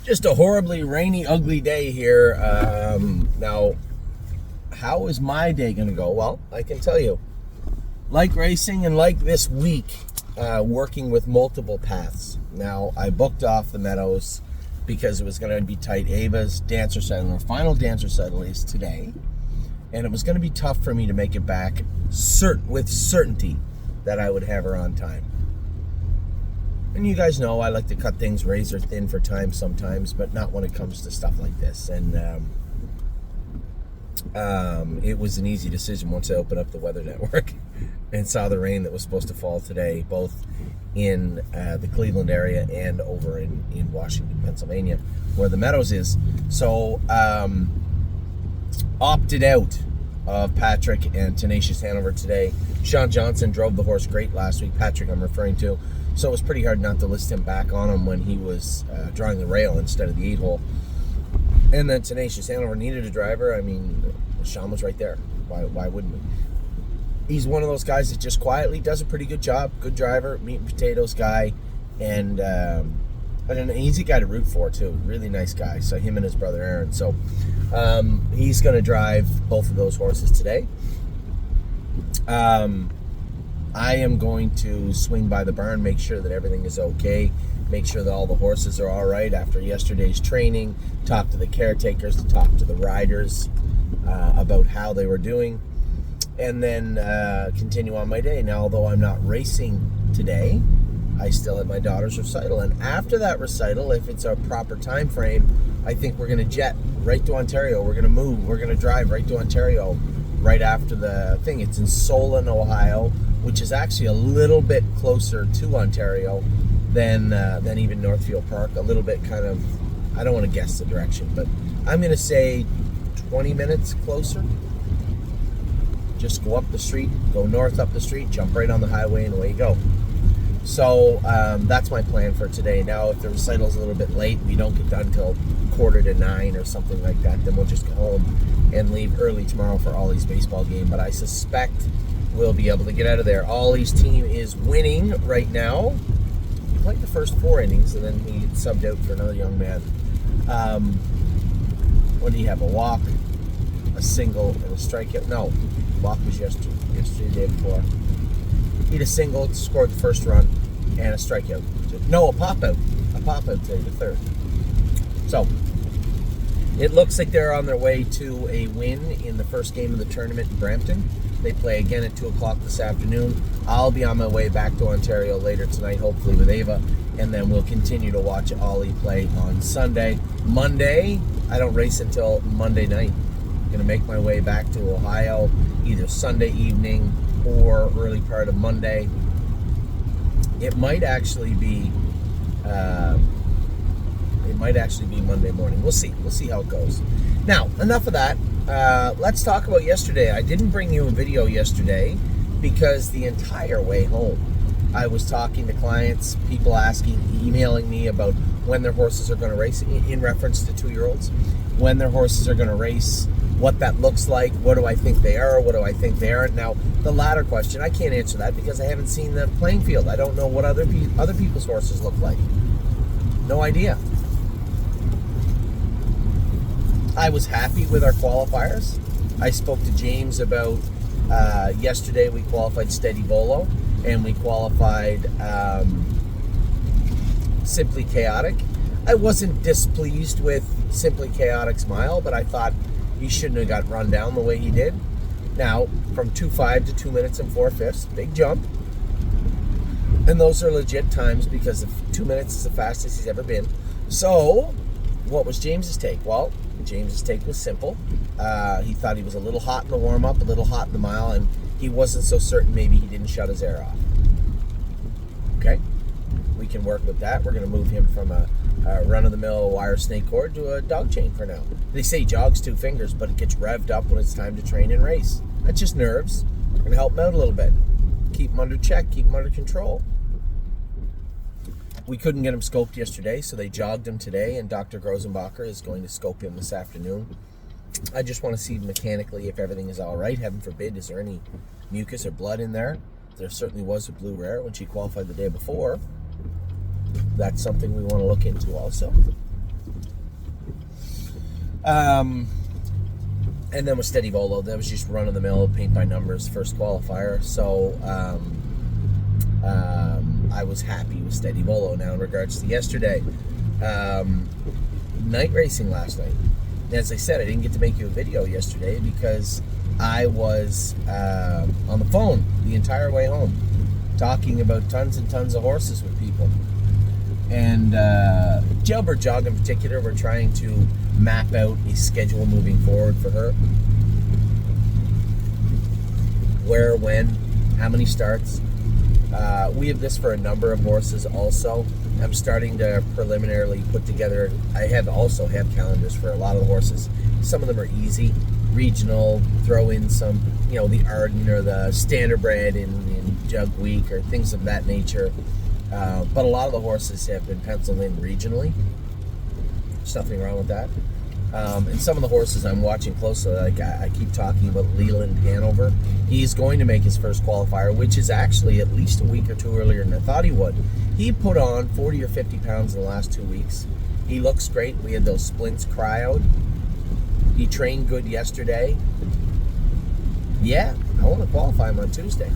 Just a horribly rainy, ugly day here. Now, how is my day going to go? Well, I can tell you. Like racing and like this week, working with multiple paths. Now, I booked off the Meadows because it was going to be tight. Ava's dance recital, our final dance recital is today. And it was going to be tough for me to make it back with certainty that I would have her on time. And you guys know I like to cut things razor thin for time sometimes, but not when it comes to stuff like this. And it was an easy decision once I opened up the Weather Network and saw the rain that was supposed to fall today, both in the Cleveland area and over in Washington, Pennsylvania, where the Meadows is. So opted out of Patrick and Tenacious Hanover today. Sean Johnson drove the horse great last week. Patrick I'm referring to. So it was pretty hard not to list him back on him when he was drawing the rail instead of the 8-hole. And then Tenacious Hanover needed a driver. I mean, Sean was right there. Why wouldn't we? He's one of those guys that just quietly does a pretty good job. Good driver, meat and potatoes guy, and an easy guy to root for too. Really nice guy. So him and his brother Aaron. So he's going to drive both of those horses today. I am going to swing by the barn, make sure that everything is okay, make sure that all the horses are all right after yesterday's training, talk to the caretakers, talk to the riders about how they were doing, and then continue on my day. Now, although I'm not racing today, I still have my daughter's recital, and after that recital, if it's a proper time frame, I think we're going to jet right to Ontario. We're going to move. We're going to drive right to Ontario right after the thing. It's in Solon, Ohio, which is actually a little bit closer to Ontario than even Northfield Park. A little bit kind of, I don't want to guess the direction, but I'm going to say 20 minutes closer. Just go up the street, go north up the street, jump right on the highway, and away you go. So that's my plan for today. Now, if the recital's a little bit late, we don't get done till 8:45 or something like that, then we'll just go home and leave early tomorrow for Ollie's baseball game. But I suspect we'll be able to get out of there. Ollie's team is winning right now. He played the first 4 innings, and then he subbed out for another young man. What did he have? A walk, a single, and a strikeout? No, walk was yesterday, the day before. He had a single, scored the first run, and a strikeout. No, a pop-out. A pop-out today, the third. So, it looks like they're on their way to a win in the first game of the tournament in Brampton. They play again at 2 o'clock this afternoon. I'll be on my way back to Ontario later tonight, hopefully with Ava, and then we'll continue to watch Ollie play on Sunday. Monday, I don't race until Monday night. I'm going to make my way back to Ohio either Sunday evening or early part of Monday. It might actually be Monday morning. We'll see how it goes. Now, enough of that. Let's talk about yesterday. I didn't bring you a video yesterday because the entire way home I was talking to clients, people asking, emailing me about when their horses are going to race, in reference to 2-year-olds, when their horses are going to race, what that looks like, what do I think they are, what do I think they aren't. Now, the latter question, I can't answer that because I haven't seen the playing field. I don't know what other people's horses look like. No idea. I was happy with our qualifiers. I spoke to James about yesterday. We qualified Steady Bolo and we qualified Simply Chaotic. I wasn't displeased with Simply Chaotic's mile, but I thought he shouldn't have got run down the way he did. Now, from 2:05 to 2 minutes and 4/5, big jump. And those are legit times because 2 minutes is the fastest he's ever been. So, what was James's take? Well, James's take was simple. He thought he was a little hot in the warm-up, a little hot in the mile, and he wasn't so certain maybe he didn't shut his air off. Okay? We can work with that. We're going to move him from a run-of-the-mill wire snake cord to a dog chain for now. They say he jogs 2 fingers, but it gets revved up when it's time to train and race. That's just nerves. We're going to help him out a little bit. Keep him under check, keep him under control. We couldn't get him scoped yesterday, so they jogged him today, and Dr. Grosenbacher is going to scope him this afternoon. I just want to see mechanically if everything is all right. Heaven forbid, is there any mucus or blood in there? There certainly was a blue rare when she qualified the day before. That's something we want to look into also. And then with Steady Volo, that was just run of the mill, paint by numbers, first qualifier. So I was happy with Steady Volo. Now in regards to yesterday, night racing last night. As I said, I didn't get to make you a video yesterday because I was on the phone the entire way home, talking about tons and tons of horses with people. And Jailbird Jog in particular, we're trying to map out a schedule moving forward for her. Where, when, how many starts. We have this for a number of horses also. I'm starting to preliminarily put together, I also have calendars for a lot of the horses. Some of them are easy, regional, throw in some, the Arden or the Standardbred in Jug Week or things of that nature. But a lot of the horses have been penciled in regionally. There's nothing wrong with that. And some of the horses I'm watching closely, like I keep talking about Leland Hanover. He's going to make his first qualifier, which is actually at least a week or two earlier than I thought he would. He put on 40 or 50 pounds in the last 2 weeks. He looks great. We had those splints cryoed. He trained good yesterday. Yeah, I want to qualify him on Tuesday.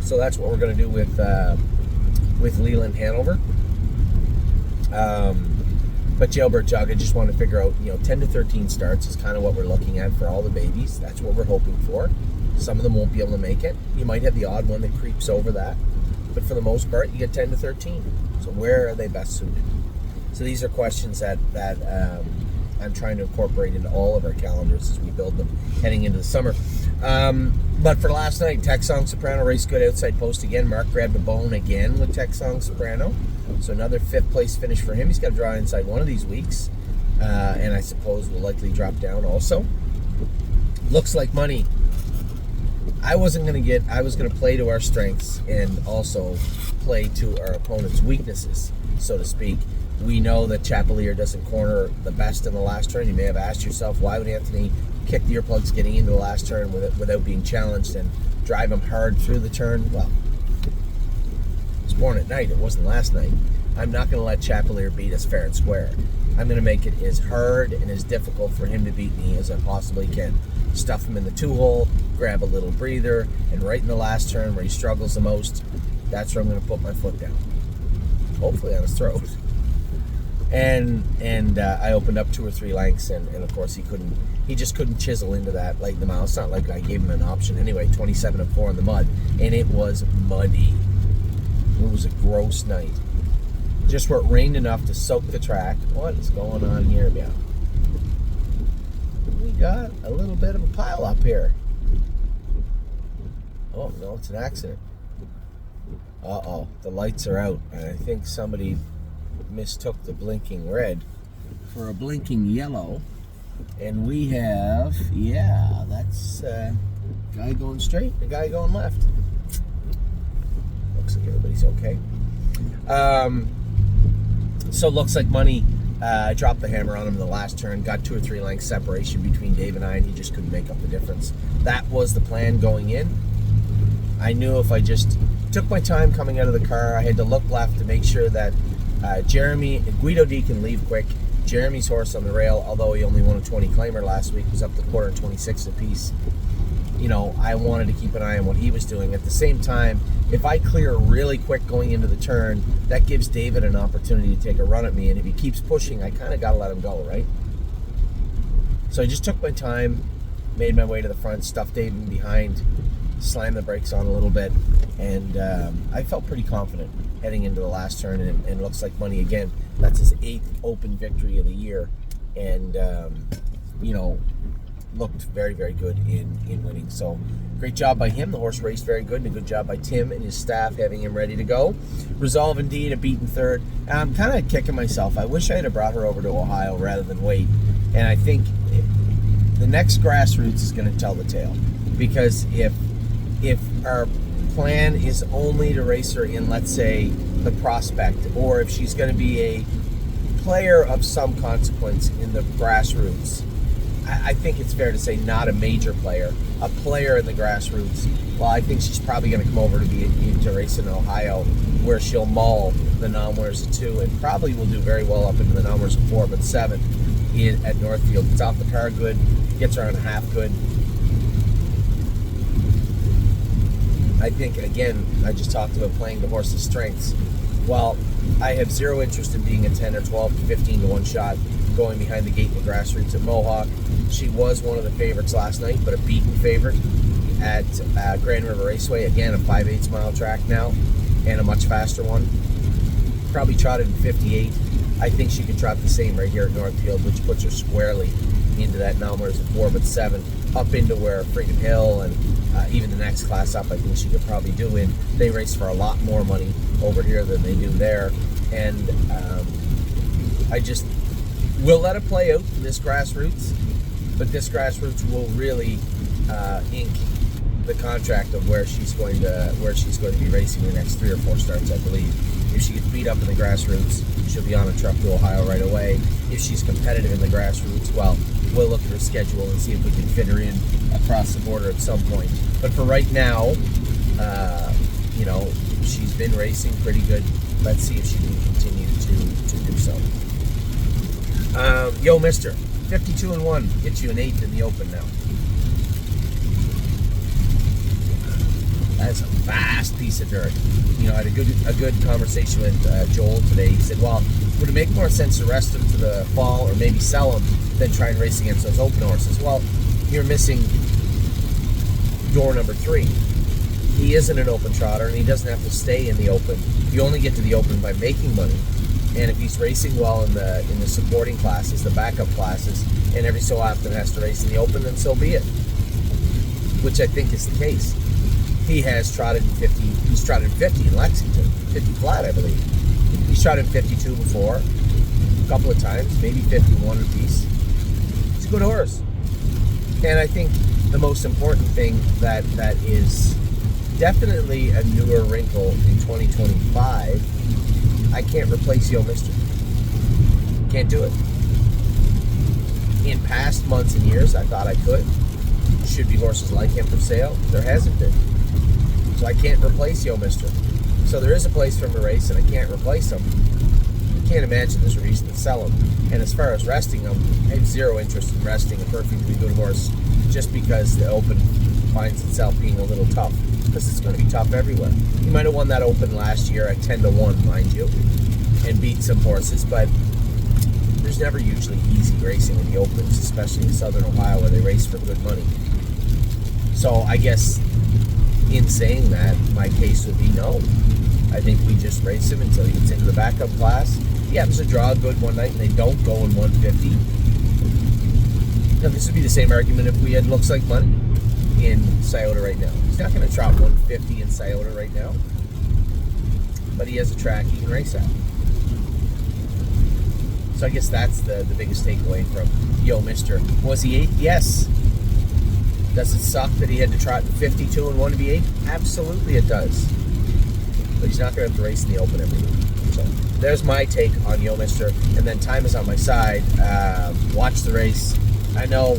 So that's what we're going to do with Leland Hanover. But Jailbird Jog, I just want to figure out, 10 to 13 starts is kind of what we're looking at for all the babies. That's what we're hoping for. Some of them won't be able to make it. You might have the odd one that creeps over that. But for the most part, you get 10 to 13. So where are they best suited? So these are questions that I'm trying to incorporate into all of our calendars as we build them heading into the summer. But for last night, Texong Soprano raced good outside post again. Mark grabbed a bone again with Texong Soprano. So another 5th place finish for him. He's got to draw inside one of these weeks. And I suppose will likely drop down also. Looks like money. I was going to play to our strengths and also play to our opponent's weaknesses, so to speak. We know that Chapelier doesn't corner the best in the last turn. You may have asked yourself, why would Anthony kick the earplugs getting into the last turn without being challenged and drive him hard through the turn? Well, it was born at night. It wasn't last night. I'm not going to let Chapelier beat us fair and square. I'm going to make it as hard and as difficult for him to beat me as I possibly can. Stuff him in the 2-hole, grab a little breather, and right in the last turn where he struggles the most, that's where I'm going to put my foot down. Hopefully on his throat. And I opened up 2 or 3 lengths, and of course he just couldn't chisel into that like the mile. It's not like I gave him an option anyway. 27 and 4 in the mud, and it was muddy. It was a gross night. Just where it rained enough to soak the track. What is going on here? Yeah, we got a little bit of a pile up here. Oh no, it's an accident. Uh-oh, the lights are out, and I think somebody mistook the blinking red for a blinking yellow. And we have, that's a guy going straight, a guy going left. Looks like everybody's okay. So looks like money. I dropped the hammer on him in the last turn, got 2 or 3 lengths separation between Dave and I, and he just couldn't make up the difference. That was the plan going in. I knew if I just took my time coming out of the car, I had to look left to make sure that Guido D can leave quick. Jeremy's horse on the rail, although he only won a 20 claimer last week, was up the quarter 26 apiece. I wanted to keep an eye on what he was doing. At the same time, if I clear really quick going into the turn, that gives David an opportunity to take a run at me, and if he keeps pushing, I kind of got to let him go, right? So I just took my time, made my way to the front, stuffed David behind, slammed the brakes on a little bit, and I felt pretty confident heading into the last turn, and it looks like money again. That's his 8th open victory of the year, and looked very, very good in winning. So great job by him. The horse raced very good, and a good job by Tim and his staff having him ready to go. Resolve Indeed, a beaten 3rd. I'm kind of kicking myself. I wish I had brought her over to Ohio rather than wait. And I think the next grassroots is going to tell the tale, because if our plan is only to race her in, let's say, the Prospect, or if she's going to be a player of some consequence in the grassroots, I think it's fair to say not a major player, a player in the grassroots. Well, I think she's probably going to come over to race in Ohio where she'll maul the non-winners of 2 and probably will do very well up into the non-winners of 4, but 7 at Northfield. It's off the car good, gets around a half good. I think, again, I just talked about playing the horse's strengths. Well, I have zero interest in being a 10 or 12 to 15 to 1 shot going behind the gate in the grassroots at Mohawk. She was one of the favorites last night, but a beaten favorite at Grand River Raceway. Again, a 5/8 mile track now, and a much faster one. Probably trotted in 58. I think she could trot the same right here at Northfield, which puts her squarely into that non-winners of 4, but 7, up into where Freedom Hill and even the next class up, I think she could probably do in. They race for a lot more money over here than they do there, and we'll let it play out in this grassroots, but this grassroots will really ink the contract of where she's going to be racing the next 3 or 4 starts, I believe. If she gets beat up in the grassroots, she'll be on a truck to Ohio right away. If she's competitive in the grassroots, well, we'll look at her schedule and see if we can fit her in across the border at some point. But for right now, she's been racing pretty good. Let's see if she can continue to do so. Yo, Mister, 52-1 gets you an 8th in the Open now. That's a vast piece of dirt. I had a good conversation with Joel today. He said, well, would it make more sense to rest him to the fall or maybe sell him than try and race against those Open horses? Well, you're missing door number 3. He isn't an Open trotter, and he doesn't have to stay in the Open. You only get to the Open by making money. And if he's racing well in the supporting classes, the backup classes, and every so often has to race in the Open, then so be it. Which I think is the case. He has trotted in 50. He's trotted 50 in Lexington, 50 flat, I believe. He's trotted 52 before, a couple of times, maybe 51 apiece. He's a good horse. And I think the most important thing that is definitely a newer wrinkle in 2025, I can't replace Yo Mister. Can't do it. In past months and years, I thought I could. Should be horses like him for sale. There hasn't been. So I can't replace Yo Mister. So there is a place for him to race, and I can't replace him. I can't imagine there's a reason to sell him. And as far as resting him, I have zero interest in resting a perfectly good horse just because the Open finds itself being a little tough. Because it's going to be tough everywhere. He might have won that Open last year at 10-1, mind you, and beat some horses, but there's never usually easy racing in the Opens, especially in Southern Ohio where they race for good money. So I guess in saying that, my case would be no. I think we just race him until he gets into the backup class. He happens to draw good one night and they don't go in 150. Now, this would be the same argument if we had Looks Like Money in Scioto right now. He's not going to trot 150 in Scioto right now, but he has a track he can race at. So I guess that's the biggest takeaway from Yo Mister. Was he 8? Yes. Does it suck that he had to trot 52 and 1 to be 8? Absolutely it does. But he's not going to have to race in the Open every week. So there's my take on Yo Mister. And then time is on my side. Watch the race. I know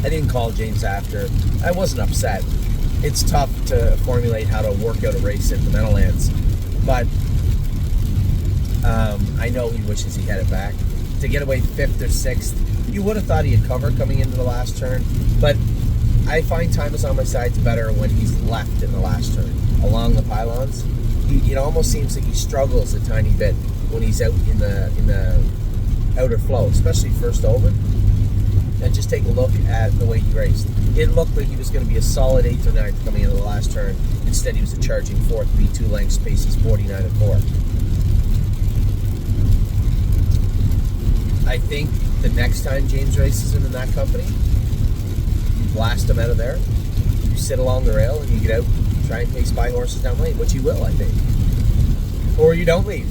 I didn't call James after. I wasn't upset. It's tough to formulate how to work out a race at the Meadowlands. But I know he wishes he had it back. To get away 5th or 6th, you would have thought he'd cover coming into the last turn, but I find time is on my side's better when he's left in the last turn along the pylons. It almost seems like he struggles a tiny bit when he's out in the outer flow, especially first over. And just take a look at the way he raced. It looked like he was going to be a solid 8th or 9th coming into the last turn. Instead, he was a charging 4th, beat 2 lengths, pace he's 49 and 4. I think the next time James races him in that company, you blast him out of there, you sit along the rail, and you get out, try and pace by horses down lane, which you will, I think. Or you don't leave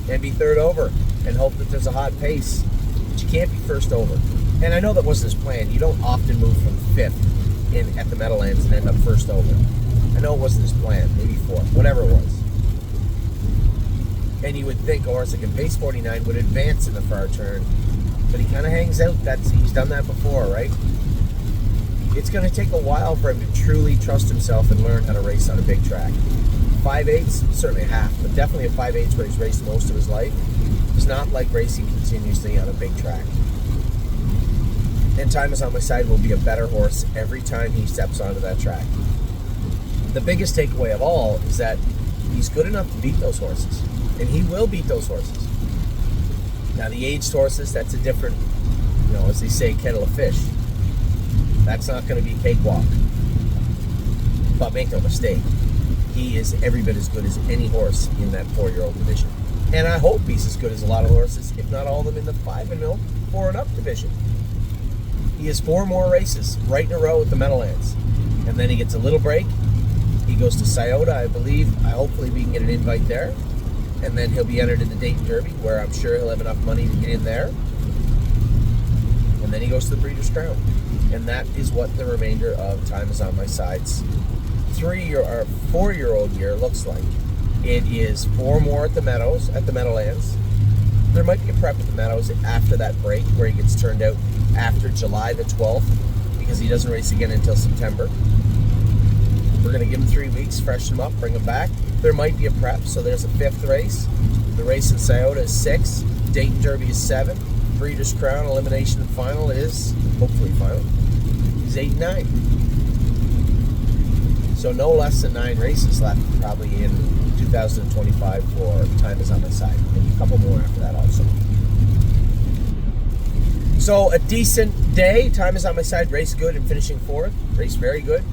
and be 3rd over and hope that there's a hot pace, but you can't be 1st over. And I know that wasn't his plan. You don't often move from 5th at the Meadowlands and end up 1st over. I know it wasn't his plan, maybe 4th, whatever it was. And you would think a horse that can pace 49 would advance in the far turn, but he kind of hangs out. He's done that before, right? It's going to take a while for him to truly trust himself and learn how to race on a big track. 5/8, certainly a half, but definitely a 5/8 where he's raced most of his life. It's not like racing continuously on a big track. And Time Is On My Side will be a better horse every time he steps onto that track. The biggest takeaway of all is that he's good enough to beat those horses, and he will beat those horses. Now, the aged horses, that's a different, as they say, kettle of fish. That's not going to be cakewalk. But make no mistake, he is every bit as good as any horse in that 4-year-old division. And I hope he's as good as a lot of horses, if not all of them, in the 5-0, 4 and up division. He has 4 more races right in a row with the Meadowlands. And then he gets a little break. He goes to Scioto, I believe. Hopefully we can get an invite there. And then he'll be entered in the Dayton Derby, where I'm sure he'll have enough money to get in there. And then he goes to the Breeders' Crown. And that is what the remainder of Time Is On My Side's 4-year-old year looks like. It is 4 more at the Meadows, at the Meadowlands. There might be a prep at the Meadows after that break, where he gets turned out after July the 12th, because he doesn't race again until September. We're going to give him 3 weeks, freshen him up, bring him back. There might be a prep, so there's a 5th race. The race in Scioto is 6. Dayton Derby is 7. Breeders' Crown Elimination Final is, hopefully final, is 8 and 9. So no less than 9 races left probably in 2025 for Time Is On My Side. Maybe a couple more after that also. So a decent day. Time Is On My Side. Raced good and finishing 4th. Raced very good.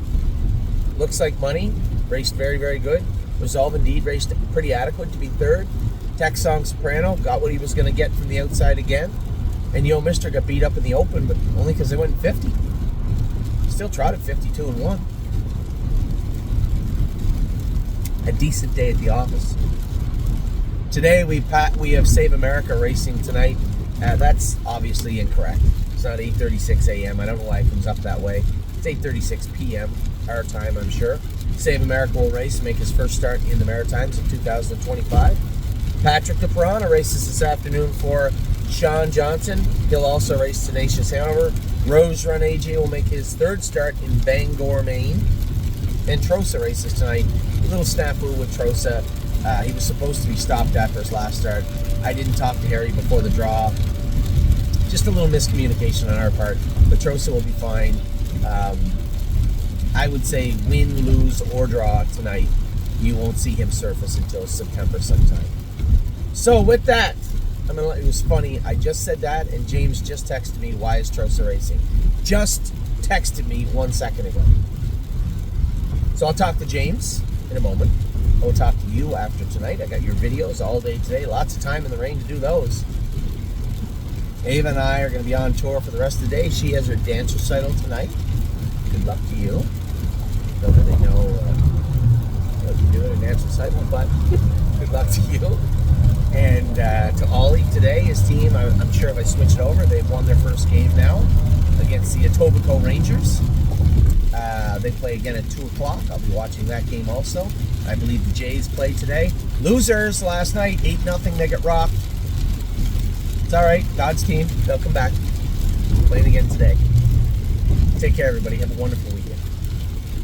Looks Like Money. Raced very, very good. Resolve Indeed raced pretty adequate to be 3rd. Texong Soprano got what he was going to get from the outside again. And Yo Mister got beat up in the Open, but only because they went 50. Still trotted 52 and 1. A decent day at the office. Today we have Save America racing tonight. That's obviously incorrect. It's not 8:36 a.m. I don't know why it comes up that way. It's 8:36 p.m. our time, I'm sure. Save America will race, make his first start in the Maritimes in 2025. Patrick DePerana races this afternoon for Sean Johnson. He'll also race Tenacious Hanover. Rose Run AJ will make his 3rd start in Bangor, Maine. And Trosa races tonight. A little snafu with Trosa. He was supposed to be stopped after his last start. I didn't talk to Harry before the draw. Just a little miscommunication on our part. But Trosa will be fine. I would say win, lose, or draw tonight. You won't see him surface until September sometime. So with that, it was funny. I just said that, and James just texted me, why is Trosa racing? Just texted me 1 second ago. So I'll talk to James in a moment. I'll talk to you after tonight. I got your videos all day today. Lots of time in the rain to do those. Ava and I are going to be on tour for the rest of the day. She has her dance recital tonight. Good luck to you. Don't really know what you're doing at a dance recital, but good luck to you. And to Ollie today, his team, I'm sure if I switch it over, they've won their first game now against the Etobicoke Rangers. They play again at 2 o'clock. I'll be watching that game also. I believe the Jays played today. Losers last night, 8-0. They got rocked. It's all right. God's team. They'll come back. Playing again today. Take care, everybody. Have a wonderful week.